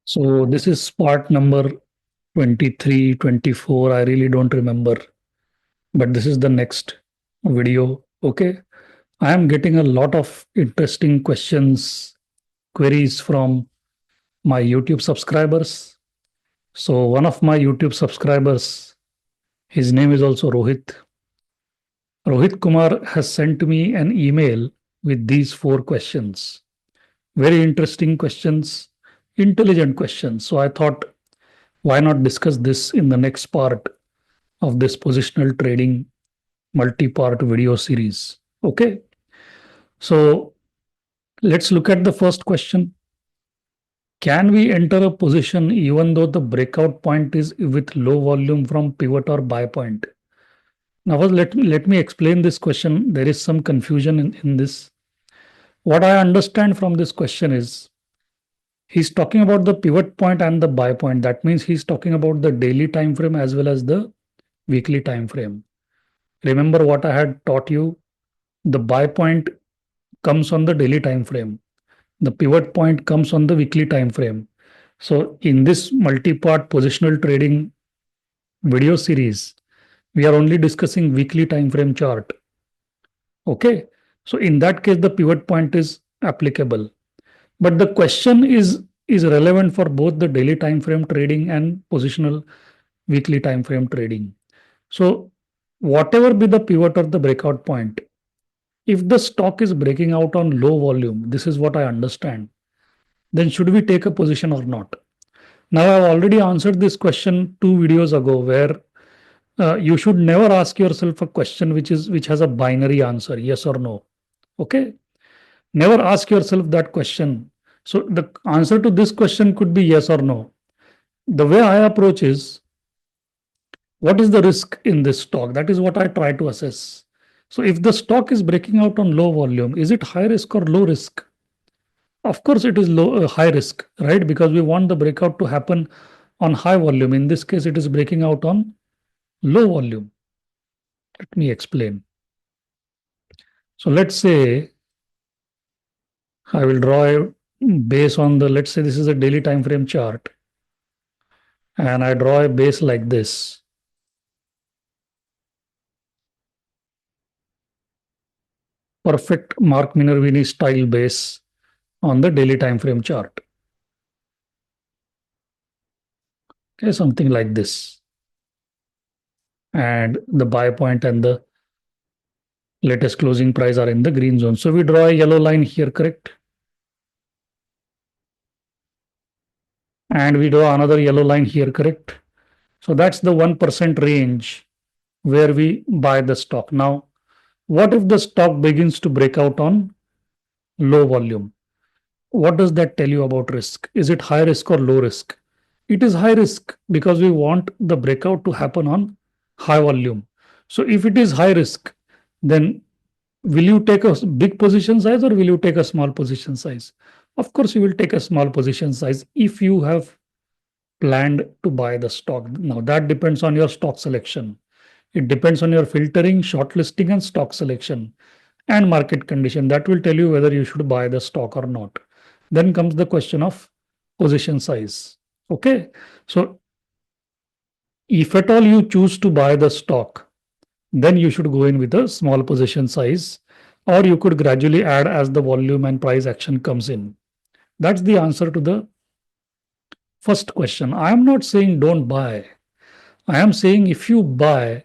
So this is part number 23, 24. I really don't remember, but this is the next video. Okay. I am getting a lot of interesting questions, queries from my YouTube subscribers. So one of my YouTube subscribers, his name is also Rohit. Rohit Kumar has sent me an email with these four questions. Very interesting questions, intelligent questions. So I thought, why not discuss this in the next part of this positional trading multi-part video series. Okay, so let's look at the first question. Can we enter a position even though the breakout point is with low volume from pivot or buy point? Now, let me explain this question. There is some confusion in this. What I understand from this question is he's talking about the pivot point and the buy point. That means he's talking about the daily time frame as well as the weekly time frame. Remember what I had taught you? The buy point comes on the daily time frame. The pivot point comes on the weekly time frame. So in this multi-part positional trading video series, we are only discussing weekly time frame chart. Okay. So in that case, the pivot point is applicable. But the question is relevant for both the daily time frame trading and positional weekly time frame trading. So whatever be the pivot or the breakout point, if the stock is breaking out on low volume, this is what I understand, then should we take a position or not? Now, I've already answered this question 2 videos ago, where you should never ask yourself a question which has a binary answer, yes or no. Okay, never ask yourself that question. So the answer to this question could be yes or no. The way I approach is, what is the risk in this stock? That is what I try to assess. So if the stock is breaking out on low volume, is it high risk or low risk? Of course, it is high risk, right? Because we want the breakout to happen on high volume. In this case, it is breaking out on low volume. Let me explain. So let's say I will draw a base on the, let's say this is a daily time frame chart, and I draw a base like this. Perfect Mark Minervini style base on the daily time frame chart. Okay, something like this. And the buy point and the latest closing price are in the green zone. So we draw a yellow line here, correct? And we draw another yellow line here, correct? So that's the 1% range where we buy the stock. Now, what if the stock begins to break out on low volume? What does that tell you about risk? Is it high risk or low risk? It is high risk because we want the breakout to happen on high volume. So if it is high risk, then will you take a big position size or will you take a small position size? Of course, you will take a small position size if you have planned to buy the stock. Now, that depends on your stock selection. It depends on your filtering, shortlisting, and stock selection and market condition. That will tell you whether you should buy the stock or not. Then comes the question of position size. Okay. So, if at all you choose to buy the stock, then you should go in with a small position size, or you could gradually add as the volume and price action comes in. That's the answer to the first question. I am not saying don't buy. I am saying if you buy,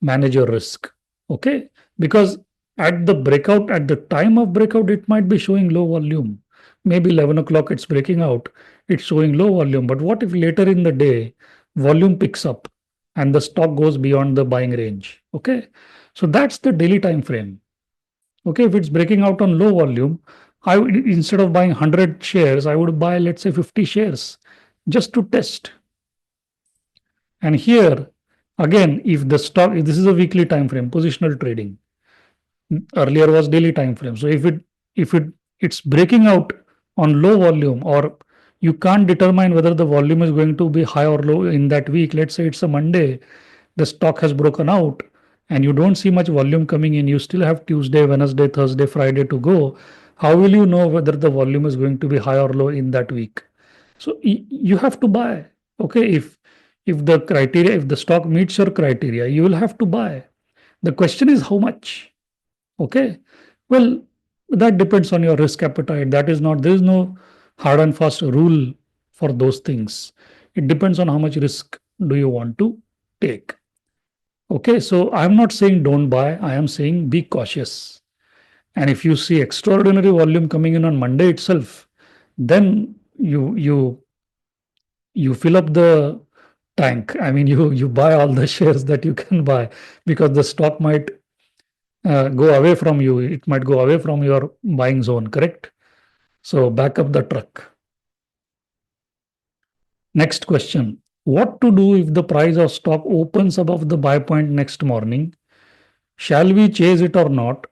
manage your risk. Okay. Because at the breakout, at the time of breakout, it might be showing low volume. Maybe 11 o'clock it's breaking out, it's showing low volume. But what if later in the day, volume picks up and the stock goes beyond the buying range? Okay. So that's the daily time frame. Okay. If it's breaking out on low volume, I would, instead of buying 100 shares, I would buy, let's say, 50 shares just to test. And here, again, if the stock, if this is a weekly time frame, positional trading, earlier was daily time frame. So if it's breaking out on low volume, or you can't determine whether the volume is going to be high or low in that week. Let's say it's a Monday, the stock has broken out and you don't see much volume coming in. You still have Tuesday, Wednesday, Thursday, Friday to go. How will you know whether the volume is going to be high or low in that week? So you have to buy. Okay, if the criteria, if the stock meets your criteria, you will have to buy. The question is how much. Okay, well, that depends on your risk appetite. That is not, there is no hard and fast rule for those things. It depends on how much risk do you want to take. Okay, so I'm not saying don't buy, I am saying be cautious. And if you see extraordinary volume coming in on Monday itself, then you fill up the tank. I mean, you buy all the shares that you can buy, because the stock might go away from you. It might go away from your buying zone, correct? So back up the truck. Next question. What to do if the price of stock opens above the buy point next morning? Shall we chase it or not?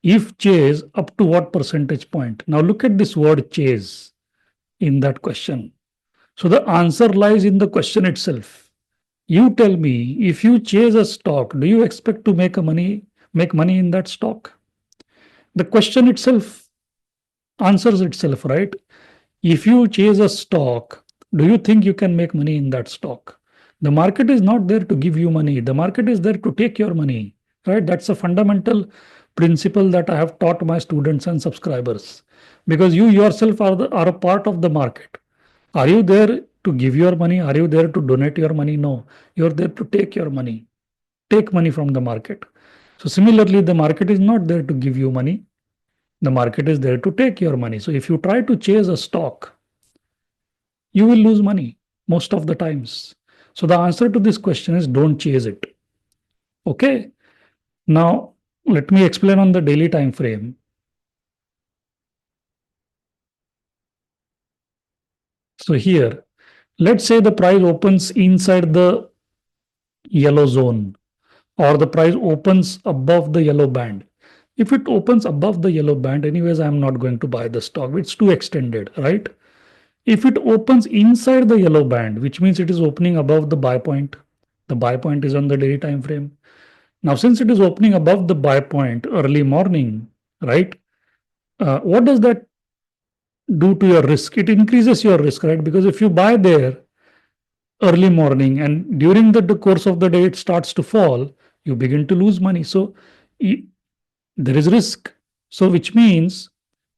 If chase, up to what percentage point? Now look at this word chase in that question. So the answer lies in the question itself. You tell me, if you chase a stock, do you expect to make money in that stock? The question itself answers itself, right? If you chase a stock, do you think you can make money in that stock? The market is not there to give you money. The market is there to take your money, right? That's a fundamental principle that I have taught my students and subscribers, because you yourself are a part of the market. Are you there to give your money? Are you there to donate your money? No, you're there to take your money, take money from the market. So, similarly, the market is not there to give you money. The market is there to take your money. So, if you try to chase a stock, you will lose money most of the times. So, the answer to this question is don't chase it. Okay. Now, let me explain on the daily time frame. So, here, let's say the price opens inside the yellow zone, or the price opens above the yellow band. If it opens above the yellow band, anyways, I'm not going to buy the stock. It's too extended, right? If it opens inside the yellow band, which means it is opening above the buy point is on the daily time frame. Now, since it is opening above the buy point early morning, right? What does that do to your risk? It increases your risk, right? Because if you buy there early morning and during the course of the day it starts to fall, you begin to lose money. So there is risk. So, which means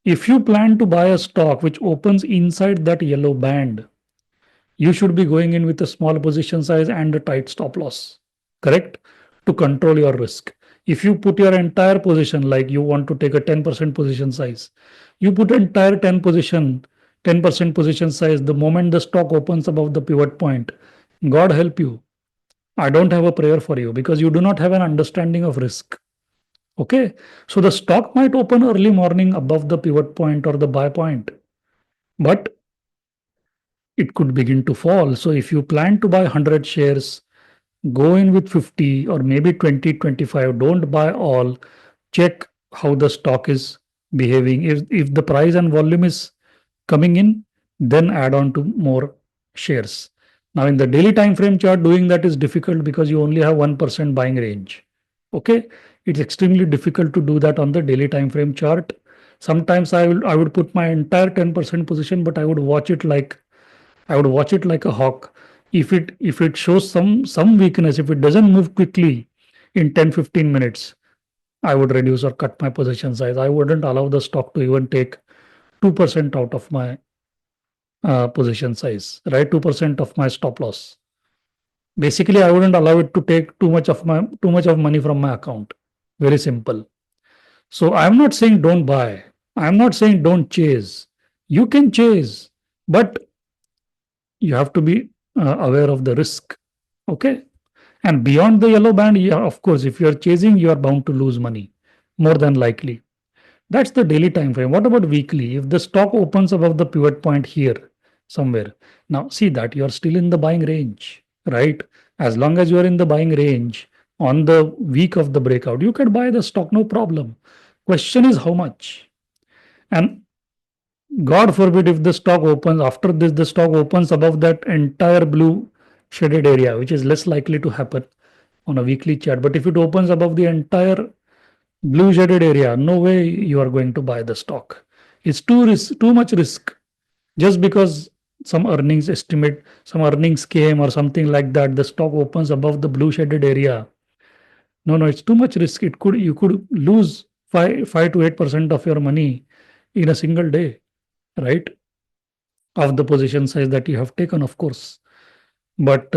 if you plan to buy a stock which opens inside that yellow band, you should be going in with a small position size and a tight stop loss, correct? To control your risk. If you put your entire position, like you want to take a 10% position size, you put entire 10% position size the moment the stock opens above the pivot point. God help you. I don't have a prayer for you, because you do not have an understanding of risk. Okay. So the stock might open early morning above the pivot point or the buy point, but it could begin to fall. So if you plan to buy 100 shares, go in with 50 or maybe 20, 25. Don't buy all. Check how the stock is behaving. If the price and volume is coming in, then add on to more shares. Now, in the daily time frame chart, doing that is difficult because you only have 1% buying range. Okay, it's extremely difficult to do that on the daily time frame chart. Sometimes I would put my entire 10% position, but I would watch it like a hawk. If it shows some weakness, if it doesn't move quickly in 10-15 minutes, I would reduce or cut my position size. I wouldn't allow the stock to even take 2% out of my position size, right? 2% of my stop loss. Basically, I wouldn't allow it to take too much of money from my account. Very simple. So I'm not saying don't buy. I'm not saying don't chase. You can chase, but you have to be aware of the risk. Okay. And beyond the yellow band, yeah, of course, if you're chasing, you are bound to lose money more than likely. That's the daily time frame. What about weekly? If the stock opens above the pivot point here somewhere, now see that you're still in the buying range, right? As long as you're in the buying range on the week of the breakout, you can buy the stock, no problem. Question is how much? And God forbid if the stock opens after this, the stock opens above that entire blue shaded area, which is less likely to happen on a weekly chart. But if it opens above the entire blue shaded area, no way you are going to buy the stock. It's too much risk. Just because some earnings estimate, some earnings came or something like that, the stock opens above the blue shaded area. No, no, it's too much risk. It could you could lose 5 to 8% of your money in a single day, right? Of the position size that you have taken, of course. But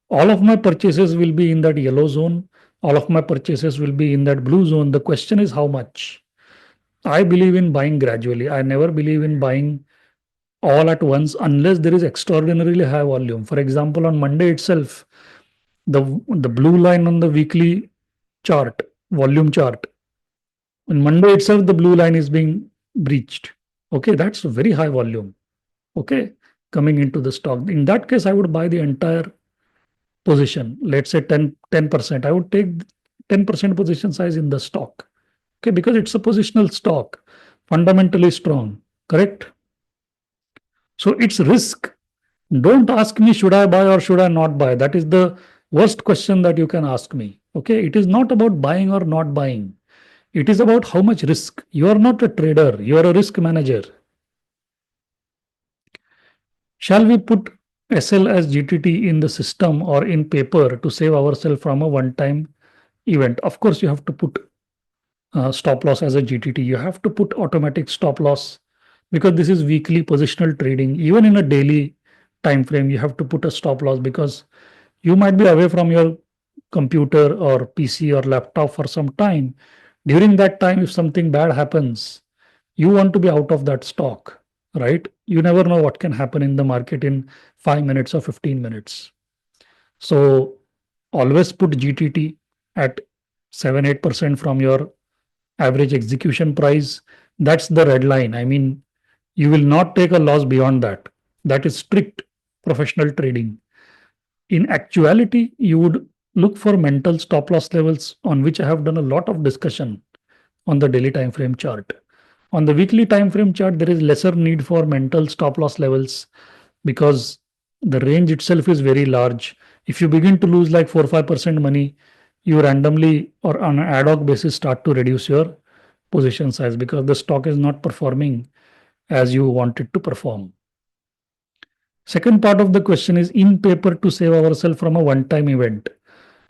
all of my purchases will be in that yellow zone. All of my purchases will be in that blue zone. The question is how much. I believe in buying gradually. I never believe in buying all at once unless there is extraordinarily high volume. For example, on Monday itself, the blue line on the weekly chart, volume chart, on Monday itself, the blue line is being breached. Okay, that's a very high volume. Okay, coming into the stock. In that case, I would buy the entire position. Let's say 10%. I would take 10% position size in the stock. Okay, because it's a positional stock, fundamentally strong. Correct. So it's risk. Don't ask me, should I buy or should I not buy? That is the worst question that you can ask me. Okay. It is not about buying or not buying. It is about how much risk. You are not a trader, you are a risk manager. Shall we put SL as GTT in the system or in paper to save ourselves from a one time event? Of course, you have to put stop loss as a GTT. You have to put automatic stop loss because this is weekly positional trading. Even in a daily time frame, you have to put a stop loss because you might be away from your computer or PC or laptop for some time. During that time, if something bad happens, you want to be out of that stock, right? You never know what can happen in the market in 5 minutes or 15 minutes. So always put GTT at 7-8% from your average execution price. That's the red line. I mean, you will not take a loss beyond that. That is strict professional trading. In actuality, you would look for mental stop loss levels on which I have done a lot of discussion on the daily time frame chart. On the weekly time frame chart, there is lesser need for mental stop loss levels because the range itself is very large. If you begin to lose like 4 5% money, you randomly or on an ad hoc basis start to reduce your position size because the stock is not performing as you want it to perform. Second part of the question is in paper to save ourselves from a one time event.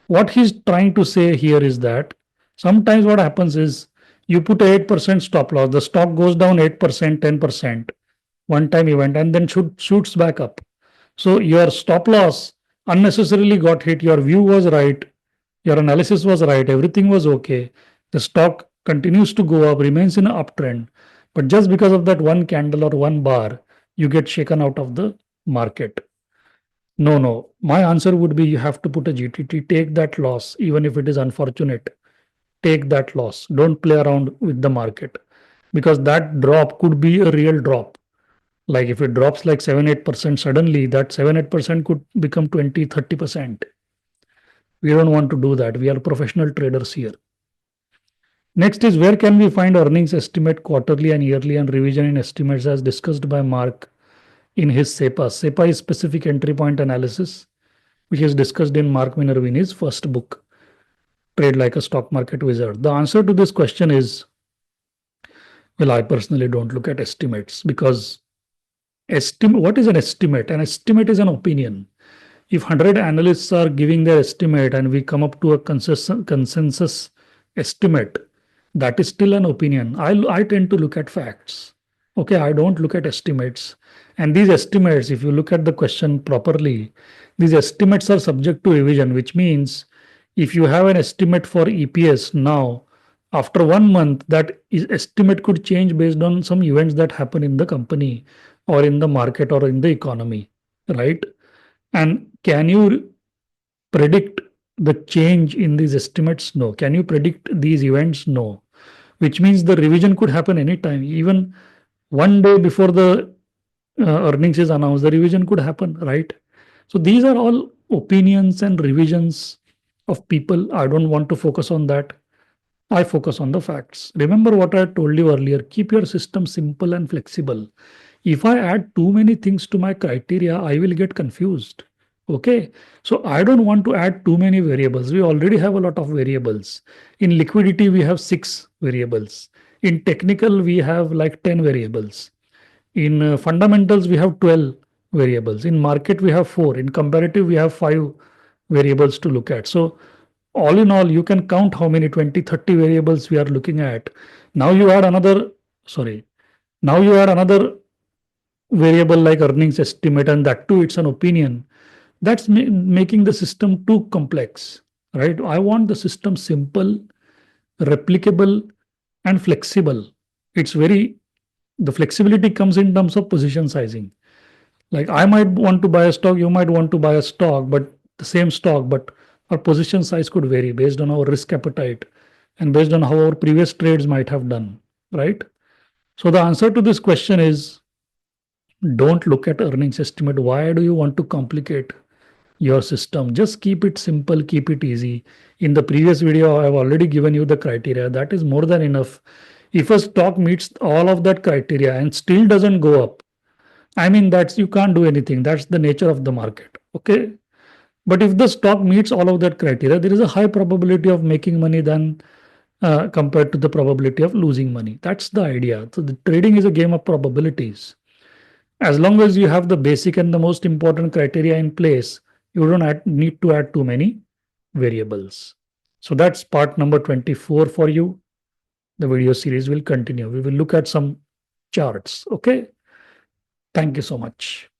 What he's trying to say here is that sometimes what happens is you put 8% stop loss, the stock goes down 8%, 10%, one time event, and then shoots back up. So your stop loss unnecessarily got hit. Your view was right, your analysis was right, everything was okay. The stock continues to go up, remains in an uptrend. But just because of that one candle or one bar, you get shaken out of the market. No, no. My answer would be you have to put a GTT, take that loss, even if it is unfortunate. Take that loss. Don't play around with the market because that drop could be a real drop. Like if it drops like 7-8% suddenly, that 7-8% could become 20-30%. We don't want to do that. We are professional traders here. Next is where can we find earnings estimate quarterly and yearly and revision in estimates as discussed by Mark in his SEPA. SEPA is specific entry point analysis, which is discussed in Mark Minervini's first book, Trade Like a Stock Market Wizard. The answer to this question is, well, I personally don't look at estimates because what is an estimate? An estimate is an opinion. If 100 analysts are giving their estimate and we come up to a consensus estimate, that is still an opinion. I tend to look at facts. Okay, I don't look at estimates. And these estimates, if you look at the question properly, these estimates are subject to revision, which means if you have an estimate for EPS now, after 1 month, that estimate could change based on some events that happen in the company or in the market or in the economy, right? And can you predict the change in these estimates? No. Can you predict these events? No. Which means the revision could happen anytime. Even one day before the earnings is announced, the revision could happen, right? So these are all opinions and revisions of people. I don't want to focus on that. I focus on the facts. Remember what I told you earlier, keep your system simple and flexible. If I add too many things to my criteria, I will get confused. Okay. So I don't want to add too many variables. We already have a lot of variables. In liquidity, we have 6 variables. In technical, we have like 10 variables. In fundamentals, we have 12 variables. In market, we have four. In comparative, we have five variables to look at. So all in all, you can count how many 20, 30 variables we are looking at. Now you add another, sorry, now you add another variable like earnings estimate, and that too, it's an opinion. That's making the system too complex, right? I want the system simple, replicable, and flexible. It's very, the flexibility comes in terms of position sizing. Like I might want to buy a stock, you might want to buy a stock, but the same stock, but our position size could vary based on our risk appetite and based on how our previous trades might have done, right? So the answer to this question is don't look at earnings estimate. Why do you want to complicate your system? Just keep it simple, keep it easy. In the previous video, I've already given you the criteria. That is more than enough. If a stock meets all of that criteria and still doesn't go up, I mean, that's you can't do anything. That's the nature of the market. Okay. But if the stock meets all of that criteria, there is a high probability of making money than compared to the probability of losing money. That's the idea. So the trading is a game of probabilities. As long as you have the basic and the most important criteria in place, you don't need to add too many variables. So that's part number 24 for you. The video series will continue. We will look at some charts. Okay. Thank you so much.